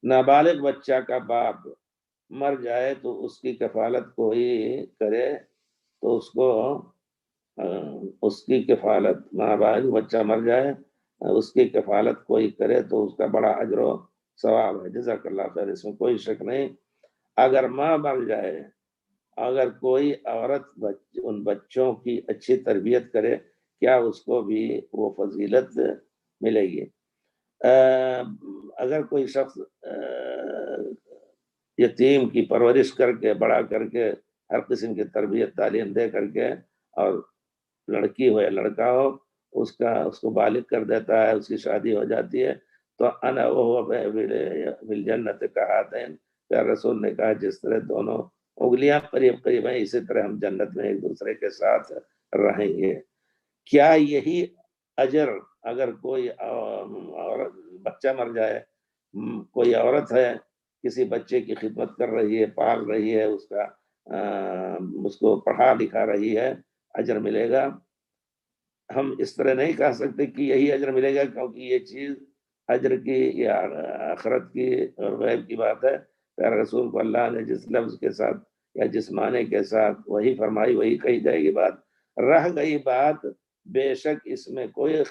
نابالغ بچہ کا باپ مر جائے تو اس کی کفالت کوئی کرے تو اس کو اس کی کفالت، نابالغ بچہ مر جائے اس کی کفالت کوئی کرے تو اس کا بڑا اجر و ثواب ہے۔ جزاک اللہ خیر، اس میں کوئی شک نہیں۔ اگر ماں مر جائے، اگر کوئی عورت ان بچوں کی اچھی تربیت کرے، کیا اس کو بھی وہ فضیلت ملے گی؟ اگر کوئی شخص یتیم کی پرورش کر کے بڑا کر کے ہر قسم کی تربیت تعلیم دے کر کے، اور لڑکی ہو یا لڑکا ہو اس کو بالغ کر دیتا ہے، اس کی شادی ہو جاتی ہے، تو انا وہو بالجنت کہاتین، پیار رسول نے کہا جس طرح دونوں انگلیاں قریب قریب ہیں اسی طرح ہم جنت میں ایک دوسرے کے ساتھ رہیں گے۔ کیا یہی اجر اگر کوئی بچہ مر جائے، کوئی عورت ہے کسی بچے کی خدمت کر رہی ہے، پال رہی ہے، اس کو پڑھا لکھا رہی ہے، اجر ملے گا؟ ہم اس طرح نہیں کہہ سکتے کہ یہی اجر ملے گا، کیونکہ یہ چیز اجر کی یا آخرت کی اور غیب کی بات ہے۔ پیارے رسول کو اللہ نے جس لفظ کے ساتھ یا جس معنی کے ساتھ وہی فرمائی وہی کہی جائے گی بات۔ رہ گئی بات، بے شک اس میں کوئی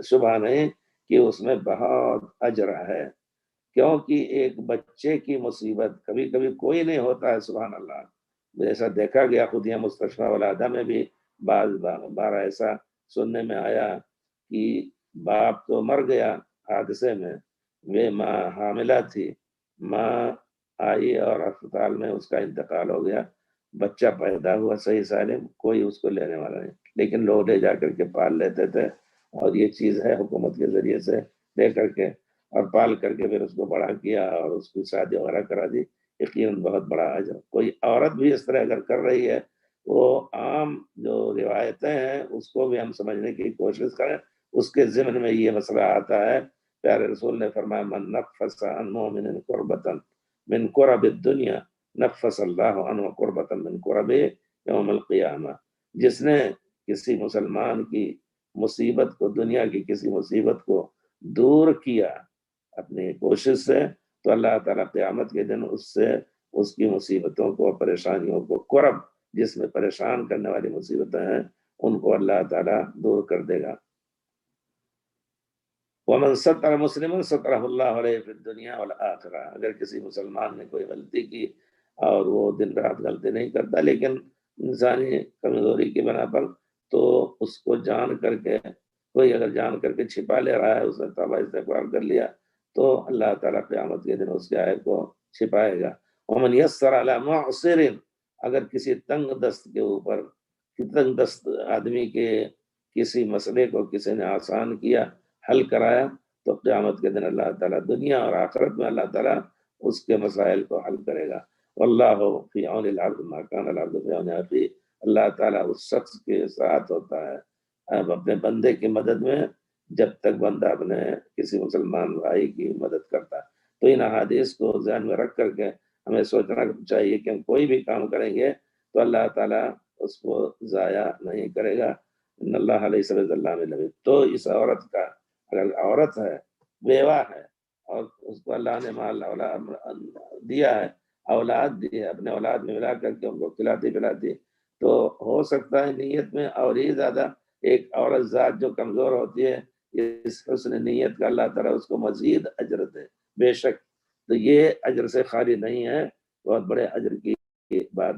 شبہ نہیں کہ اس میں بہت اجر ہے، کیونکہ ایک بچے کی مصیبت کبھی کبھی کوئی نہیں ہوتا ہے، سبحان اللہ، جیسا دیکھا گیا خودیہ مستشفیٰ ولادہ میں بھی بعض بار ایسا سننے میں آیا کہ باپ تو مر گیا حادثے میں، وہ ماں حاملہ تھی، ماں آئی اور اسپتال میں اس کا انتقال ہو گیا، بچہ پیدا ہوا صحیح سالم، کوئی اس کو لینے والا نہیں، لیکن لوگ لے جا کر کے پال لیتے تھے، اور یہ چیز ہے حکومت کے ذریعے سے لے کر کے اور پال کر کے پھر اس کو بڑا کیا اور اس کی شادی وغیرہ کرا دی، یقیناً بہت بڑا اجر۔ کوئی عورت بھی اس طرح اگر کر رہی ہے، وہ عام جو روایتیں ہیں اس کو بھی ہم سمجھنے کی کوشش کریں، اس کے ضمن میں یہ مسئلہ آتا ہے۔ پیارے رسول نے فرمایا من نفس عن مؤمن کربۃ من کرب الدنیا نفس اللہ عنہ کربۃ من کرب یوم القیامہ، جس نے کسی مسلمان کی مصیبت کو، دنیا کی کسی مصیبت کو دور کیا اپنی کوشش سے، تو اللہ تعالیٰ قیامت کے دن اس سے اس کی مصیبتوں کو، پریشانیوں کو، کرب جس میں پریشان کرنے والی مصیبتیں ہیں، ان کو اللہ تعالیٰ دور کر دے گا۔ وَمَنْ سَتَرَ مُسْلِمًا سَتَرَهُ اللَّهُ عَلَيْهِ فِي الدُّنْيَا وَالْآخِرَةِ، اگر کسی مسلمان نے کوئی غلطی کی اور وہ دن رات غلطی نہیں کرتا لیکن انسانی کمزوری کی بنا پر، تو اس کو جان کر کے، کوئی اگر جان کر کے چھپا لے رہا ہے، اس نے توبہ استغفار کر لیا، تو اللہ تعالیٰ قیامت کے دن اس کے عیب کو چھپائے گا۔ وَمَنْ يَسَّرَ عَلَى مُعْسِرٍ، اگر کسی تنگ دست کے اوپر، تنگ دست آدمی کے کسی مسئلے کو کسی نے آسان کیا، حل کرایا، تو قیامت کے دن اللہ تعالیٰ دنیا اور آخرت میں اللہ تعالیٰ اس کے مسائل کو حل کرے گا۔ واللہ فی عون العبد ما کان العبد فی عون اخیہ، اللہ تعالیٰ اس شخص کے ساتھ ہوتا ہے اب اپنے بندے کی مدد میں جب تک بندہ اپنے کسی مسلمان بھائی کی مدد کرتا ہے۔ تو ان احادیث کو ذہن میں رکھ کر کے ہمیں سوچنا چاہیے کہ ہم کوئی بھی کام کریں گے تو اللہ تعالیٰ اس کو ضائع نہیں کرے گا۔ ان اللہ علیہ وسلم۔ تو اس عورت کا، اگر عورت ہے، بیوہ ہے، اور اس کو اللہ نے مال دیا ہے، اولاد دی ہے، اپنے اولاد میں ملا کر کے ان کو کھلاتی پلاتی، تو ہو سکتا ہے نیت میں اور ہی زیادہ ایک عورت ذات جو کمزور ہوتی ہے، اس حسن نیت کا اللہ تعالیٰ اس کو مزید اجر دے، بے شک۔ تو یہ اجر سے خالی نہیں ہے، بہت بڑے اجر کی بات